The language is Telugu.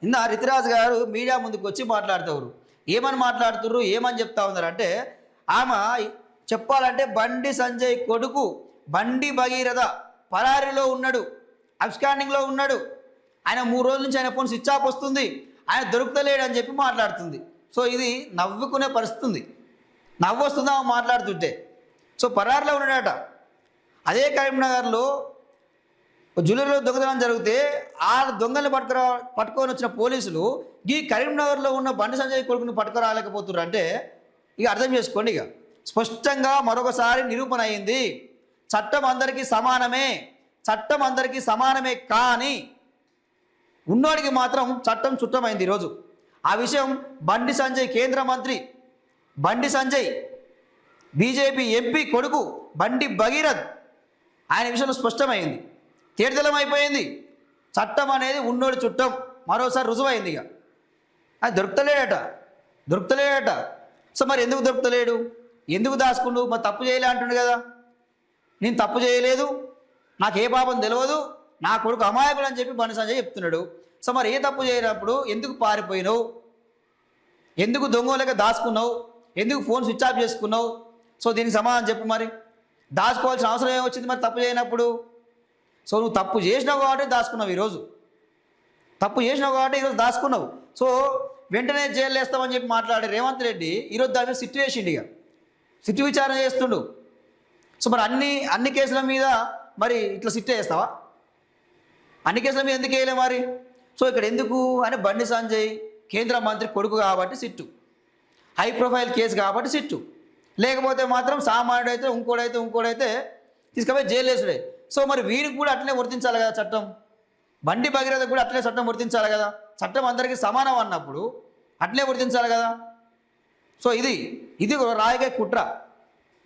నిన్న రితిరాజ్ గారు మీడియా ముందుకు వచ్చి మాట్లాడుతారు. ఏమని మాట్లాడుతుర్రు, ఏమని చెప్తా ఉన్నారంటే, ఆమె చెప్పాలంటే బండి సంజయ్ కొడుకు బండి భగీరథ పరారీలో ఉన్నాడు, అబ్స్కాండింగ్లో ఉన్నాడు, ఆయన 3 రోజుల నుంచి ఆయన ఫోన్ స్విచ్ ఆఫ్ వస్తుంది, ఆయన దొరుకుతలేడు అని చెప్పి మాట్లాడుతుంది. సో ఇది నవ్వుకునే పరిస్థితి ఉంది, నవ్వు వస్తుందా మాట్లాడుతుంటే. సో పరారీలో ఉన్నాడట. అదే కరీంనగర్లో జ్యువెలరీలో దొంగతనం జరిగితే ఆ దొంగల్ని పట్టుకొని వచ్చిన పోలీసులు ఈ కరీంనగర్లో ఉన్న బండి సంజయ్ కొడుకుని పట్టుకురాలేకపోతున్నారు అంటే ఇక అర్థం చేసుకోండి. ఇక స్పష్టంగా మరొకసారి నిరూపణ అయింది, చట్టం అందరికీ సమానమే, చట్టం అందరికీ సమానమే, కానీ ఉన్నోడికి మాత్రం చట్టం చుట్టమైంది ఈరోజు. ఆ విషయం బండి సంజయ్ కేంద్ర మంత్రి బండి సంజయ్ బీజేపీ ఎంపీ కొడుకు బండి భగీరథ్ ఆయన విషయంలో స్పష్టమైంది, తేటతెల్లం అయిపోయింది. చట్టం అనేది ఉన్నోడి చుట్టం మరోసారి రుజువైంది. ఇక అది దొరుకుతలేడట. సో మరి ఎందుకు దొరుకుతలేడు, ఎందుకు దాచుకుండు? మరి తప్పు చేయలే అంటుండు కదా. నేను తప్పు చేయలేదు, నాకు ఏ పాపం తెలియదు, నా కొడుకు అమాయకుడు అని చెప్పి బండి సంజయ్ చెప్తున్నాడు. సో మరి ఏ తప్పు చేయనప్పుడు ఎందుకు పారిపోయినావు, ఎందుకు దొంగలక దాచుకున్నావు, ఎందుకు ఫోన్ స్విచ్ ఆఫ్ చేసుకున్నావు? సో దీనికి సమాధానం చెప్పు. మరి దాచుకోవాల్సిన అవసరం ఏమొచ్చింది మరి తప్పు చేయనప్పుడు? సో నువ్వు తప్పు చేసినావు కాబట్టి దాచుకున్నావు, ఈరోజు తప్పు చేసినావు కాబట్టి ఈరోజు దాచుకున్నావు. సో వెంటనే జైలు వేస్తామని చెప్పి మాట్లాడే రేవంత్ రెడ్డి ఈరోజు దాని మీద సిట్టు విచారణ చేస్తుండు. సో మరి అన్ని కేసుల మీద మరి ఇట్లా సిట్ వేస్తావా? అన్ని కేసుల మీద ఎందుకు వేయలే మరి? సో ఇక్కడ ఎందుకు అని బండి సంజయ్ కేంద్ర మంత్రి కొడుకు కాబట్టి సిట్టు, హై ప్రొఫైల్ కేసు కాబట్టి సిట్టు, లేకపోతే మాత్రం సామాన్యుడైతే ఇంకోడైతే తీసుకుపోయి జైలు వేసుడే. సో మరి వీరికి కూడా అట్లనే వర్తించాలి కదా చట్టం, బండి భగీరథ కూడా అట్లనే చట్టం వర్తించాలి కదా. చట్టం అందరికీ సమానం అన్నప్పుడు అట్లనే వర్తించాలి కదా. సో ఇది రాజకీయ కుట్ర.